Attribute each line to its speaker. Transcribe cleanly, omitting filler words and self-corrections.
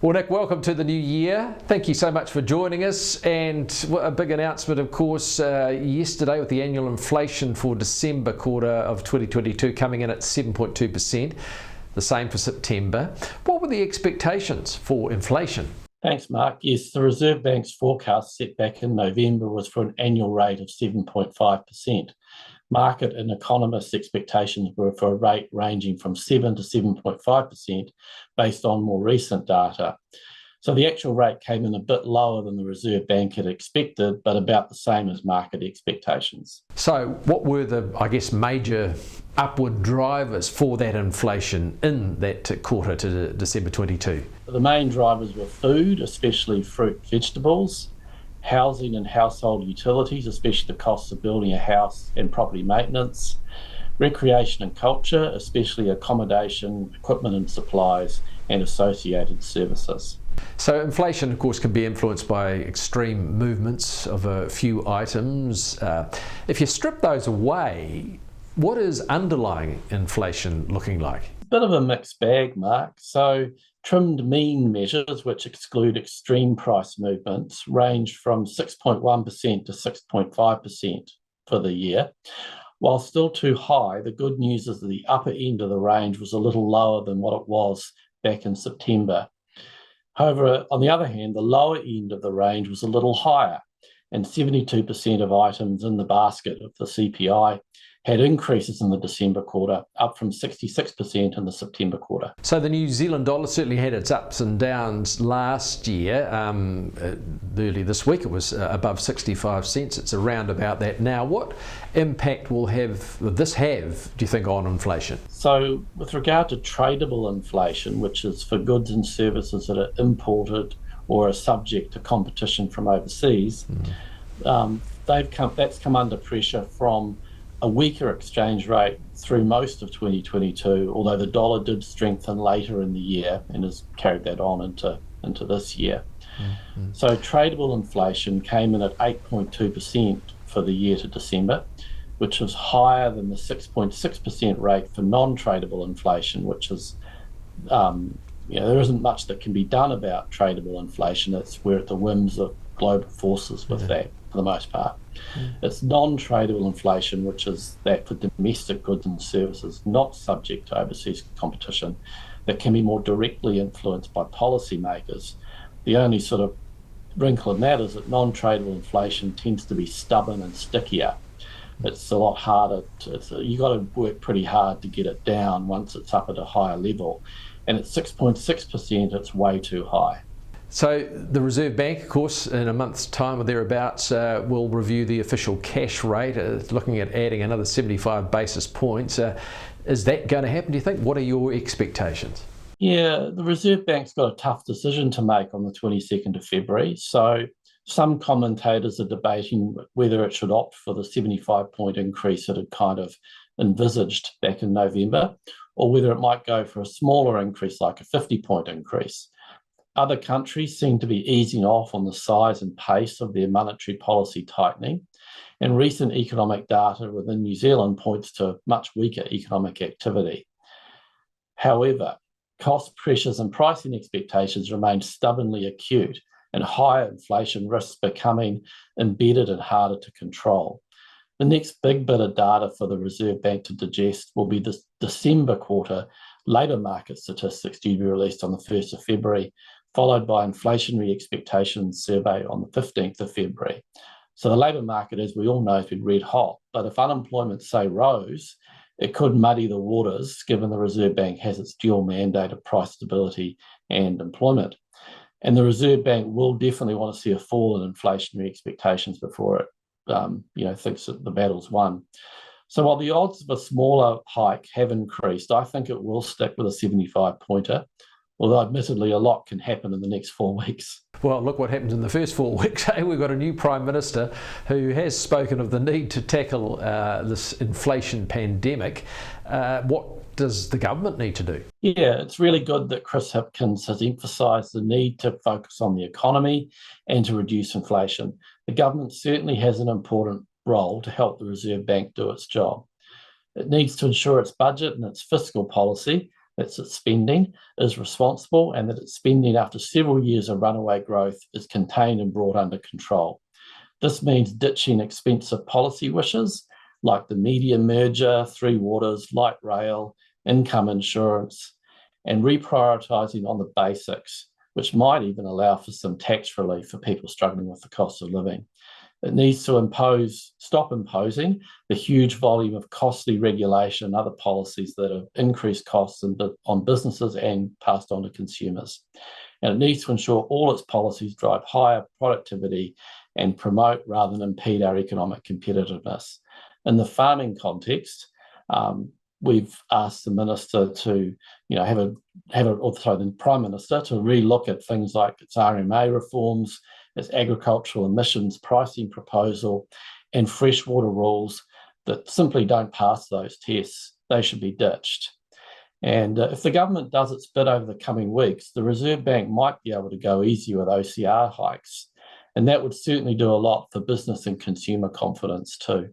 Speaker 1: Well, Nick, welcome to the new year. Thank you so much for joining us. And a big announcement, of course, yesterday with the annual inflation for December quarter of 2022 coming in at 7.2%, the same for September. What were the expectations for inflation?
Speaker 2: Thanks, Mark. Yes, the Reserve Bank's forecast set back in November was for an annual rate of 7.5%. Market and economists' expectations were for a rate ranging from 7 to 7.5% based on more recent data. So the actual rate came in a bit lower than the Reserve Bank had expected, but about the same as market expectations.
Speaker 1: So what were the, major upward drivers for that inflation in that quarter to December 22?
Speaker 2: The main drivers were food, especially fruit, vegetables, housing and household utilities, especially the costs of building a house and property maintenance, recreation and culture, especially accommodation, equipment and supplies, and associated services.
Speaker 1: So inflation, of course, can be influenced by extreme movements of a few items. If you strip those away, what is underlying inflation looking like?
Speaker 2: Bit of a mixed bag, Mark. So trimmed mean measures, which exclude extreme price movements, range from 6.1% to 6.5% for the year. While still too high, the good news is that the upper end of the range was a little lower than what it was back in September. However, on the other hand, the lower end of the range was a little higher, and 72% of items in the basket of the CPI had increases in the December quarter, up from 66% in the September quarter.
Speaker 1: So the New Zealand dollar certainly had its ups and downs last year. Early this week it was above 65 cents. It's around about that now. What impact will this have, do you think, on inflation?
Speaker 2: So with regard to tradable inflation, which is for goods and services that are imported or are subject to competition from overseas, that's come under pressure from a weaker exchange rate through most of 2022, although the dollar did strengthen later in the year and has carried that on into this year. So tradable inflation came in at 8.2% for the year to December, which was higher than the 6.6% rate for non-tradable inflation, which is, there isn't much that can be done about tradable inflation. We're at the whims of global forces with that for the most part. It's non-tradable inflation, which is that for domestic goods and services not subject to overseas competition, that can be more directly influenced by policymakers. The only sort of wrinkle in that is that non-tradable inflation tends to be stubborn and stickier. It's a lot harder. You've got to work pretty hard to get it down once it's up at a higher level. And at 6.6%, it's way too high.
Speaker 1: So the Reserve Bank, of course, in a month's time or thereabouts, will review the official cash rate, looking at adding another 75 basis points. Is that going to happen, do you think? What are your expectations?
Speaker 2: Yeah, the Reserve Bank's got a tough decision to make on the 22nd of February. So some commentators are debating whether it should opt for the 75-point increase that it kind of envisaged back in November, or whether it might go for a smaller increase like a 50-point increase. Other countries seem to be easing off on the size and pace of their monetary policy tightening, and recent economic data within New Zealand points to much weaker economic activity. However, cost pressures and pricing expectations remain stubbornly acute, and higher inflation risks becoming embedded and harder to control. The next big bit of data for the Reserve Bank to digest will be the December quarter labour market statistics due to be released on the 1st of February, followed by inflationary expectations survey on the 15th of February. So the labour market, as we all know, has been red hot, but if unemployment, say, rose, it could muddy the waters, given the Reserve Bank has its dual mandate of price stability and employment. And the Reserve Bank will definitely want to see a fall in inflationary expectations before it thinks that the battle's won. So while the odds of a smaller hike have increased, I think it will stick with a 75-pointer, although admittedly a lot can happen in the next 4 weeks.
Speaker 1: Well, look what happens in the first 4 weeks. We've got a new Prime Minister who has spoken of the need to tackle this inflation pandemic. What does the government need to do?
Speaker 2: Yeah, it's really good that Chris Hipkins has emphasised the need to focus on the economy and to reduce inflation. The government certainly has an important role to help the Reserve Bank do its job. It needs to ensure its budget and its fiscal policy that its spending is responsible and that its spending after several years of runaway growth is contained and brought under control. This means ditching expensive policy wishes like the media merger, Three Waters, light rail, income insurance, and reprioritising on the basics, which might even allow for some tax relief for people struggling with the cost of living. It needs to stop imposing the huge volume of costly regulation and other policies that have increased costs on businesses and passed on to consumers. And it needs to ensure all its policies drive higher productivity and promote rather than impede our economic competitiveness. In the farming context, we've asked the minister to, the Prime Minister to relook at things like its RMA reforms, its agricultural emissions pricing proposal, and freshwater rules that simply don't pass those tests. They should be ditched. And if the government does its bit over the coming weeks, the Reserve Bank might be able to go easy with OCR hikes. And that would certainly do a lot for business and consumer confidence too.